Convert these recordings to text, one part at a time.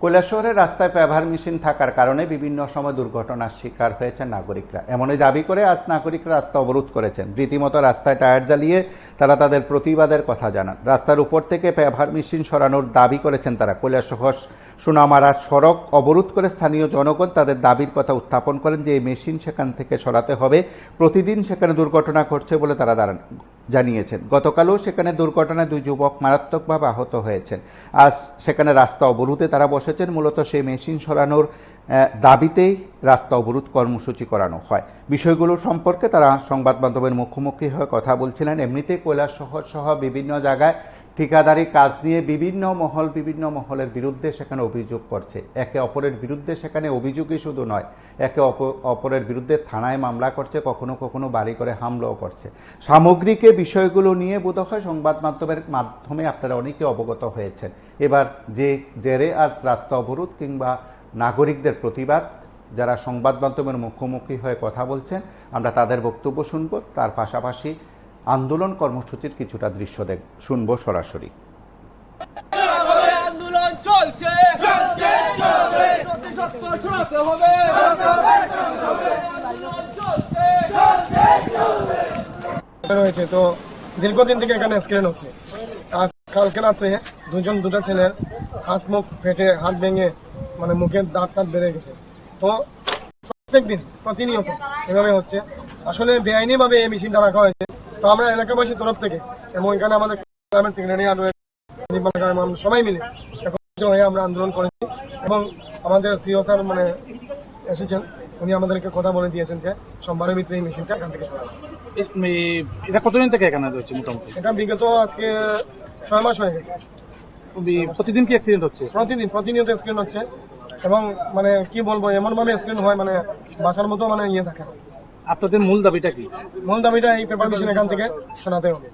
কৈলাসহরের রাস্তায় paver machine থাকার কারণে বিভিন্ন সময় দুর্ঘটনার শিকার হয়েছেন নাগরিকরা। এমনই দাবি করে আজ নাগরিকরা রাস্তা অবরোধ করেছেন। রীতিমতো রাস্তায় টায়ার জ্বালিয়ে তারা তাদের প্রতিবাদের কথা জানান। রাস্তার উপর থেকে পেভার মেশিন সরানোর দাবি করেছেন তারা। কৈলাসহর সোনামারা সড়ক অবরোধ করে স্থানীয় জনগণ তাদের দাবির কথা উত্থাপন করেন যে এই মেশিন সেখান থেকে সরাতে হবে। প্রতিদিন সেখানে দুর্ঘটনা ঘটছে বলে তারা জানিয়েছেন। গতকালও সেখানে দুর্ঘটনায় 2 যুবক মারাত্মকভাবে আহত হয়েছেন। আজ সেখানে রাস্তা অবরোধে তারা বসেছেন। মূলত সেই মেশিন সরানোর দাবিতেই রাস্তা অবরোধ কর্মসূচি করানো হয়। বিষয়গুলো সম্পর্কে তারা সংবাদ মাধ্যমের মুখোমুখি হয়ে কথা বলছিলেন। এমনিতেই কৈলাসহর সহ বিভিন্ন জায়গায় ঠিকাদারি কাজ নিয়ে বিভিন্ন মহলের বিরুদ্ধে সেখানে অভিযোগ করছে। একে অপরের বিরুদ্ধে সেখানে অভিযোগই শুধু নয়, একে অপরের বিরুদ্ধে থানায় মামলা করছে, কখনো কখনো বাড়ি করে হামলাও করছে। সামগ্রিক বিষয়গুলো নিয়ে বোধহয় সংবাদ মাধ্যমের মাধ্যমে আপনারা অনেকে অবগত হয়েছেন। এবার যে জেরে আজ রাস্তা অবরোধ কিংবা নাগরিকদের প্রতিবাদ, যারা সংবাদ মাধ্যমের মুখোমুখি হয়ে কথা বলছেন, আমরা তাদের বক্তব্য শুনব। তার পাশাপাশি আন্দোলন কর্মসূচির কিছুটা দৃশ্য শুনবো সরাসরি। আন্দোলন চলছে, রয়েছে তো দীর্ঘদিন থেকে এখানে স্ক্রিন হচ্ছে। আজ কালকে রাত্রে দুটা ছেলের হাত মুখ ফেটে, হাত ভেঙে, মানে মুখের দাঁত বেড়ে গেছে। তো প্রত্যেকদিন প্রতিনিয়ত এভাবে হচ্ছে। আসলে বেআইনি ভাবে এই মেশিনটা রাখা হয়েছে। তো আমরা এলাকাবাসীর তরফ থেকে এবং এখানে আমাদের গ্রামের সেক্রেটারি আমরা সবাই মিলে একত্রিত হয়ে আমরা আন্দোলন করেছি এবং আমাদের সিও স্যার এসেছেন। উনি আমাদেরকে কথা বলে দিয়েছেন যে সোমবারের ভিতরে এই মেশিনটা এখান থেকে সরানো। এটা কতদিন থেকে এখানে রয়েছে? মোটামুটি এটা বিগত আজকে 6 মাস হয়ে গেছে। প্রতিদিন কি অ্যাক্সিডেন্ট হচ্ছে? প্রতিনিয়ত অ্যাক্সিডেন্ট হচ্ছে এবং কি বলবো, এমন ভাবে অ্যাক্সিডেন্ট হয় বাসার মতো থাকে। আপনাদের মূল দাবিটা কি? মূল দাবিটা এই পেপার মেশিন এখান থেকে সরাতে হবে।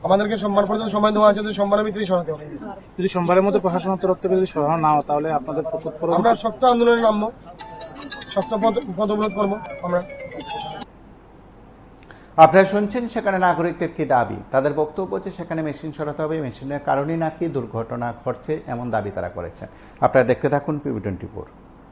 আমাদেরকে সোমবার পর্যন্ত সময় দেওয়া আছে, সোমবারের ভিতরেই সরাতে হবে। যদি সোমবারের মধ্যে প্রশাসনের তরফ থেকে যদি সরানো না হয় তাহলে আপনাদের আমরা শক্ত আন্দোলনে নামবো, শক্ত পথ অবরোধ করবো আমরা। আপনারা শুনছেন সেখানে নাগরিকদের কি দাবি। তাদের বক্তব্য যে সেখানে মেশিন সরাতে হবে, মেশিনের কারণেই নাকি দুর্ঘটনা ঘটছে এমন দাবি তারা করেছেন। আপনারা দেখতে থাকুন PB24।